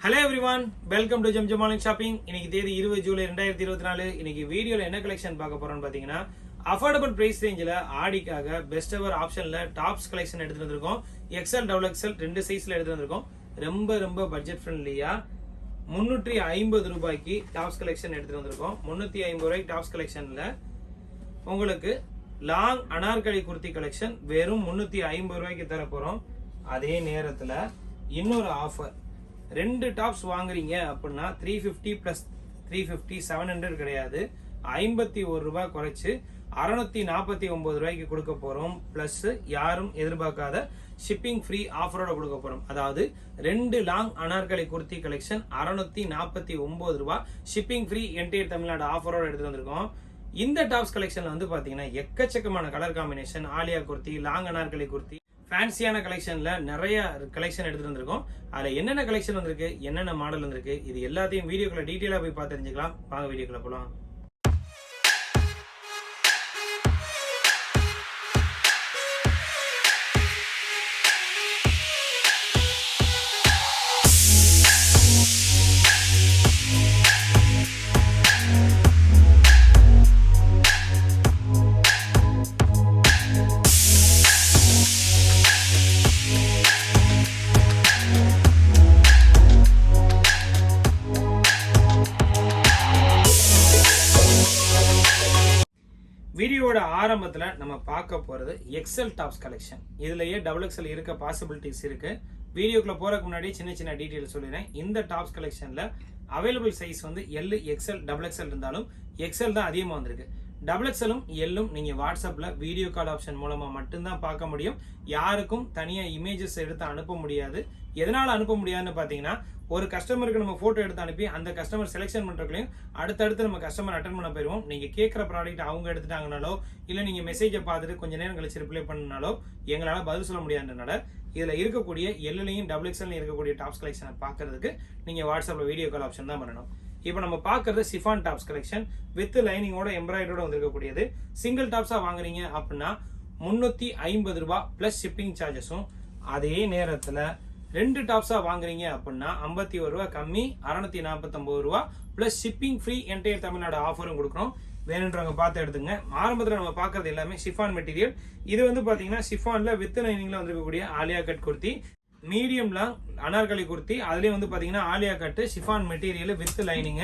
Hello everyone, welcome to Jam Online Shopping. இன்னைக்கு தேதி 20 ஜூலை 2024. இன்னைக்கு வீடியோல என்ன கலெக்ஷன் பார்க்க போறோம்னு பாத்தீங்கன்னா அஃபோர்டபிள் பிரைஸ் ரேஞ்சில ஆடிக்காக பெஸ்ட் எவர் ஆப்ஷன்ல டாப்ஸ் கலெக்ஷன் எடுத்துட்டு வந்திருக்கோம். XL டபுள் XL ரெண்டு சைஸ்ல எடுத்துட்டு வந்திருக்கோம். ரொம்ப பட்ஜெட் ஃப்ரெண்ட்லியா 350 ரூபாய்க்கு டாப்ஸ் கலெக்ஷன் எடுத்துட்டு வந்திருக்கோம். 350 ரூபாய்க்கு டாப்ஸ் கலெக்ஷன்ல உங்களுக்கு லாங் அனார்கலி குர்த்தி கலெக்ஷன் வெறும் 350 ரூபாய்க்கு தர போறோம். அதே நேரத்துல இன்னொரு ஆஃபர், ரெண்டு டாப்ஸ் வாங்குறீங்க அப்படின்னா 350 பிளஸ் 350 700 கிடையாது, 51 ரூபாய் குறைச்சு 649 ரூபாய்க்கு கொடுக்க போறோம். பிளஸ் யாரும் எதிர்பார்க்காத ஷிப்பிங் ஃப்ரீ ஆஃபரோட கொடுக்க போறோம். அதாவது ரெண்டு லாங் அனார்கலி குர்த்தி கலெக்ஷன் 649 ரூபாய் ஷிப்பிங் ஃப்ரீ என்டையர் தமிழ்நாடு ஆஃபரோட எடுத்துட்டு வந்திருக்கோம். இந்த டாப்ஸ் கலெக்ஷன்ல வந்து பாத்தீங்கன்னா எக்கச்சக்கமான colour combination, Alia kurti, long Anarkali kurti, ஃபேன்சியான கலெக்ஷன்ல நிறைய கலெக்ஷன் எடுத்துட்டு வந்திருக்கோம். அதுல என்னென்ன கலெக்ஷன் வந்திருக்கு, என்னென்ன மாடல் வந்திருக்கு, இது எல்லாத்தையும் வீடியோக்குள்ள டீடைலா போய் பார்த்து தெரிஞ்சுக்கலாம். வாங்க வீடியோக்குள்ள போலாம். வீடியோட ஆரம்பத்துல நம்ம பார்க்க போறது எக்ஸல் டாப்ஸ் கலெக்ஷன். இதுலயே டபுள் எக்ஸல் இருக்க பாசிபிலிட்டிஸ் இருக்கு. வீடியோக்குள்ள போறதுக்கு முன்னாடி சின்ன டீடைல் சொல்லிடுறேன். இந்த டாப்ஸ் கலெக்ஷன்ல அவைலபிள் சைஸ் வந்து எல், எக்ஸல், டபுள் எக்ஸல் இருந்தாலும் எக்ஸல் தான் அதிகமா வந்திருக்கு. டபுள் எக்ஸலும் எல்லும் நீங்க வாட்ஸ்அப்ல வீடியோ கால் ஆப்ஷன் மூலமா மட்டும்தான் பார்க்க முடியும். யாருக்கும் தனியா இமேஜஸ் எடுத்து அனுப்ப முடியாது. எதனால அனுப்ப முடியாதுன்னு பாத்தீங்கன்னா, ஒரு கஸ்டமருக்கு நம்ம போட்டோ எடுத்து அனுப்பி அந்த கஸ்டமர் செலக்ஷன் பண்றதுலையும் அடுத்தடுத்து நம்ம கஸ்டமர் அட்டன் பண்ண போயிருவோம். நீங்க கேட்கிற ப்ராடக்ட் அவங்க எடுத்துட்டாங்கனாலோ இல்ல நீங்க மெசேஜை பார்த்துட்டு கொஞ்ச நேரம் கழிச்சு ரிப்ளை பண்ணனாலோ எங்களால பதில் சொல்ல முடியாதுனால இதுல இருக்கக்கூடிய எல்லையும் டபுள் எக்ஸ்எல்லையும் இருக்கக்கூடிய டாப்ஸ் கலெக்ஷனை பார்க்கறதுக்கு நீங்க வாட்ஸ்அப்ல வீடியோ கால் ஆப்ஷன் தான் பண்ணணும். இப்போ நம்ம பார்க்கறது சிஃபான் டாப்ஸ் கலெக்ஷன் வித் லைனிங்கோட எம்ப்ராய்டரோட வந்திருக்கக்கூடியது. சிங்கிள் டாப்ஸா வாங்குறீங்க அப்படின்னா 350 ரூபாய் பிளஸ் ஷிப்பிங் சார்ஜஸும், அதே நேரத்துல ரெண்டு டாப்ஸா வாங்குறீங்க அப்படின்னா 51 ரூபாய் கம்மி 649 ரூபாய் plus shipping free entire Tamil Nadu ஆஃபரும் கொடுக்குறோம். வேணுன்றவங்க பார்த்து எடுத்துங்க. ஆரம்பத்தில் நம்ம பார்க்கறது எல்லாமே ஷிஃபான் மெட்டீரியல். இது வந்து பாத்தீங்கன்னா ஷிஃபான்ல வித் லைனிங்ல வந்திருக்கக்கூடிய Alia cut kurti, medium long Anarkali kurti, அதுலயே வந்து பாத்தீங்கன்னா Alia cut chiffon material with lining.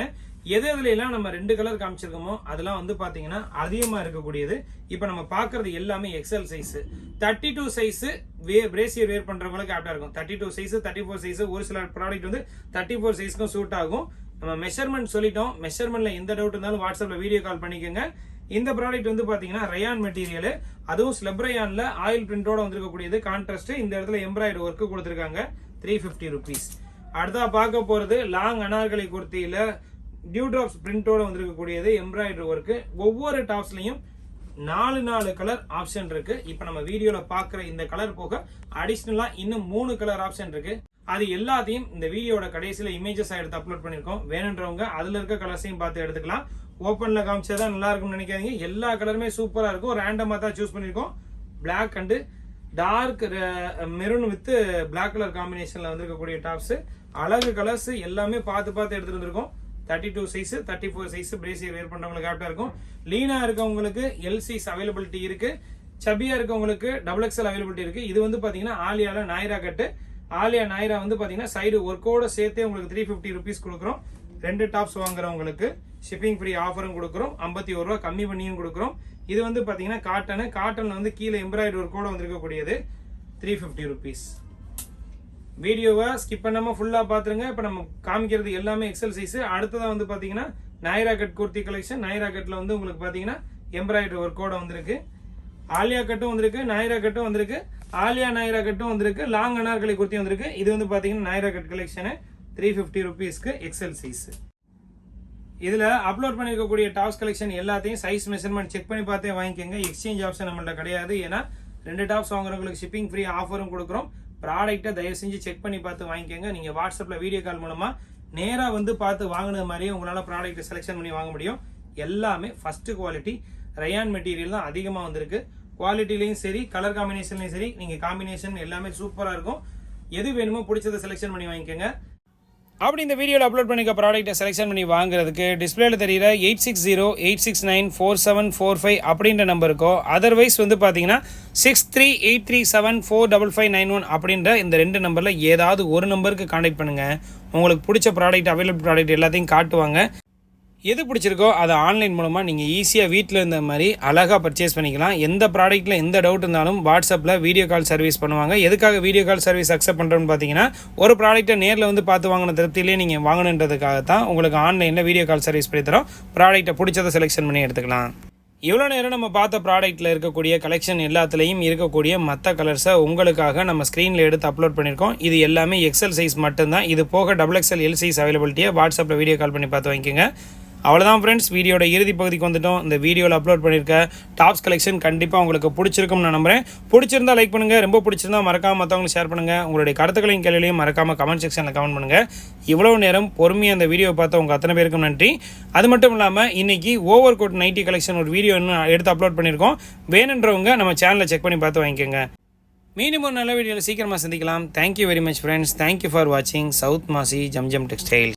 எதுல எல்லாம் நம்ம ரெண்டு கலர் காமிச்சிருக்கோமோ அதெல்லாம் வந்து பாத்தீங்கன்னா அதிகமா இருக்கக்கூடியது. இப்ப நம்ம பாக்குறது எல்லாமே எக்ஸல் சைஸ். 32 சைஸ் பிரேசியர் வேர் பண்றவங்களுக்கு ஆப்டா இருக்கும். 32 சைஸ், 34 சைஸ், ஒரு சில ப்ராடக்ட் வந்து 34 சைஸ்க்கும் சூட் ஆகும். நம்ம மெஷர்மெண்ட் சொல்லிட்டோம். மெஷர்மெண்ட்ல எந்த டவுட் இருந்தாலும் வாட்ஸ்அப்ல வீடியோ கால் பண்ணிக்கோங்க. இந்த ப்ராடக்ட் வந்து பாத்தீங்கன்னா ரயான் மெட்டீரியல், அதுவும் ஸ்லப் ரயான்ல ஆயில் பிரிண்டோட வந்திருக்கக்கூடியது. கான்ட்ராஸ்ட் இந்த இடத்துல எம்ப்ராய்டரி ஒர்க் கொடுத்திருக்காங்க. 350 ருபீஸ். அடுத்தா பார்க்க போறது லாங் அனார்கலி குர்த்தியில டியூ டிராப்ஸ் பிரிண்டோட வந்திருக்கக்கூடியது, எம்ப்ராய்டரி ஒர்க். ஒவ்வொரு டாப்ஸ்லயும் 4 கலர் ஆப்ஷன் இருக்கு. இப்ப நம்ம வீடியோல பாக்குற இந்த கலர் போக அடிஷனலா இன்னும் 3 கலர் ஆப்ஷன் இருக்கு. அது எல்லாத்தையும் இந்த வீடியோட கடைசியில இமேஜஸ் எடுத்து அப்லோட் பண்ணிருக்கோம். வேணுன்றவங்க அதுல இருக்க கலர்ஸையும் பார்த்து எடுத்துக்கலாம். ஓப்பன்ல காமிச்சதான் நல்லா இருக்கும்னு நினைக்காதீங்க. எல்லா கலருமே சூப்பரா இருக்கும். ரேண்டமா தான் சூஸ் பண்ணிருக்கோம். Black and dark maroon with black colour காம்பினேஷன்ல வந்திருக்கக்கூடிய டாப்ஸ், அழகு கலர்ஸ் எல்லாமே பார்த்து எடுத்துட்டு வந்திருக்கோம். 32 சைஸ், 34 சைஸ் பிரேசியர் வேர் பண்றவங்களுக்கு ஆப்டா இருக்கும். லீனா இருக்கவங்களுக்கு எல் சைஸ் அவைலபிலிட்டி இருக்கு. சபியா இருக்கவங்களுக்கு டபுள் எக்ஸ்எல் அவைலபிலிட்டி இருக்கு. இது வந்து பாத்தீங்கன்னா ஆலியால நாயரா கட்டு. ஆலியா நாயரா வந்து பாத்தீங்கன்னா சைடு ஒர்க்கோட சேர்த்தே உங்களுக்கு 350 ருபீஸ் கொடுக்குறோம். ரெண்டு டாப்ஸ் வாங்குறவங்களுக்கு ஷிப்பிங் ஃப்ரீ ஆஃபரும் கொடுக்குறோம். 51 ரூபாய் கம்மி பண்ணியும் கொடுக்குறோம். இது வந்து பாத்தீங்கன்னா காட்டன்ல வந்து கீழே எம்ப்ராய்டரி ஒர்க்கோட வந்திருக்கக்கூடியது 350 ருபீஸ். வீடியோவை ஸ்கிப் பண்ணாம ஃபுல்லா பாத்துருங்க. இப்ப நம்ம காமிக்கிறது எல்லாமே எக்ஸல் சைஸ். அடுத்ததான் வந்து பாத்தீங்கன்னா நாயரா கட் குர்த்தி கலெக்ஷன். நாயரா கட்ல வந்து உங்களுக்கு பாத்தீங்கன்னா எம்ப்ராய்டரி ஒர்க்கோட வந்திருக்கு. ஆலியா கட்டும் வந்திருக்கு, நாயரா கட்டும் வந்திருக்கு, ஆலியா நாயரா கட்டும் வந்திருக்கு, லாங் அனார்கலி குர்த்தி வந்திருக்கு. இது வந்து பாத்தீங்கன்னா நாயரா கட் கலெக்ஷன் 350 ருபீஸ்க்கு எக்ஸல் சைஸ். இதுல அப்லோட் பண்ணிருக்கக்கூடிய டாப்ஸ் கலெக்ஷன் எல்லாத்தையும் சைஸ் மெஷர்மெண்ட் செக் பண்ணி பார்த்தே வாங்கிக்கோங்க. எக்ஸ்சேஞ்ச் ஆப்ஷன் நம்மள்ட்ட கிடையாது. ஏன்னா ரெண்டு டாப்ஸ் வாங்குறவங்களுக்கு ஷிப்பிங் ஃப்ரீ ஆஃபரும் கொடுக்குறோம். ப்ராடக்ட்டை தயவு செஞ்சு செக் பண்ணி பார்த்து வாங்கிக்கோங்க. நீங்க வாட்ஸ்அப்ல வீடியோ கால் மூலமா நேரா வந்து பார்த்து வாங்கினது மாதிரியே உங்களால ப்ராடக்ட் செலக்ஷன் பண்ணி வாங்க முடியும். எல்லாமே ஃபர்ஸ்ட் குவாலிட்டி ரயான் மெட்டீரியல் தான் அதிகமா வந்திருக்கு. குவாலிட்டிலையும் சரி, கலர் காம்பினேஷன்லயும் சரி, நீங்க காம்பினேஷன் எல்லாமே சூப்பரா இருக்கும். எது வேணுமோ பிடிச்சதை செலக்ஷன் பண்ணி வாங்கிக்கோங்க. அப்படி இந்த வீடியோவில் அப்லோட் பண்ணிக்க ப்ராடக்ட்டை செலெக்ஷன் பண்ணி வாங்குறதுக்கு டிஸ்பிளேல தெரியுற 8608694745 அப்படின்ற நம்பருக்கோ அதர்வைஸ் வந்து பார்த்தீங்கன்னா 6383745591 அப்படின்ற இந்த 2 நம்பரில் ஏதாவது ஒரு நம்பருக்கு கான்டாக்ட் பண்ணுங்கள். உங்களுக்கு பிடிச்ச ப்ராடக்ட் அவைலபிள் ப்ராடக்ட் எல்லாத்தையும் காட்டுவாங்க. எது பிடிச்சிருக்கோ அதை ஆன்லைன் மூலமாக நீங்கள் ஈஸியாக வீட்டில் இருந்த மாதிரி அழகாக பர்ச்சேஸ் பண்ணிக்கலாம். எந்த ப்ராடக்ட்டில் எந்த டவுட் இருந்தாலும் வாட்ஸ்அப்பில் வீடியோ கால் சர்வீஸ் பண்ணுவாங்க. எதுக்காக வீடியோ கால் சர்வீஸ் அக்செப்ட் பண்ணுறோன்னு பார்த்தீங்கன்னா, ஒரு ப்ராடக்ட்டை நேரில் வந்து பார்த்து வாங்கின திருப்தியிலே நீங்கள் வாங்கணுன்றதுக்காக தான் உங்களுக்கு ஆன்லைனில் வீடியோ கால் சர்வீஸ் பண்ணி தரோம். ப்ராடக்ட்டை பிடிச்சதை செலெக்ஷன் பண்ணி எடுத்துக்கலாம். இவ்வளோ நேரம் நம்ம பார்த்த ப்ராடக்ட்டில் இருக்கக்கூடிய கலெக்ஷன் எல்லாத்துலேயும் இருக்கக்கூடிய மற்ற கலர்ஸை உங்களுக்காக நம்ம ஸ்க்ரீனில் எடுத்து அப்லோட் பண்ணியிருக்கோம். இது எல்லாமே எக்ஸல் சைஸ் மட்டும்தான். இது போக XXL எல் சைஸ் அவைலபிலிட்டியை வாட்ஸ்அப்பில் வீடியோ கால் பண்ணி பார்த்து வாங்கிக்கோங்க. அவ்வளோதான் ஃப்ரெண்ட்ஸ், வீடியோட இறுதி பகுதிக்கு வந்துட்டோம். இந்த வீடியோவில் அப்லோட் பண்ணியிருக்க டாப்ஸ் கலெக்ஷன் கண்டிப்பாக உங்களுக்கு பிடிச்சிருக்கும்னு நான் நம்புறேன். பிடிச்சிருந்தா லைக் பண்ணுங்கள், ரொம்ப பிடிச்சிருந்தா மறக்காமல் மற்றவங்களுக்கு ஷேர் பண்ணுங்கள். உங்களுடைய கருத்துக்களையும் கேள்விகளையும் மறக்காமல் கமெண்ட் செக்ஷனில் கமெண்ட் பண்ணுங்கள். இவ்வளோ நேரம் பொறுமையாக அந்த வீடியோவை பார்த்த உங்கள் அத்தனை பேருக்கும் நன்றி. அது மட்டும் இல்லாமல் இன்றைக்கி ஓவர் கோட் நைட்டி கலெக்ஷன் ஒரு வீடியோ இன்னும் எடுத்து அப்லோட் பண்ணியிருக்கோம். வேணுன்றவங்க நம்ம சேனலை செக் பண்ணி பார்த்து வாங்கிக்கோங்க. மீண்டும் ஒரு நல்ல வீடியோவில் சீக்கிரமாக சந்திக்கலாம். Thank you very much friends. Thank you for வாட்சிங் சவுத் மாசி ஜம்ஜம் டெக்ஸ்டைல்ஸ்.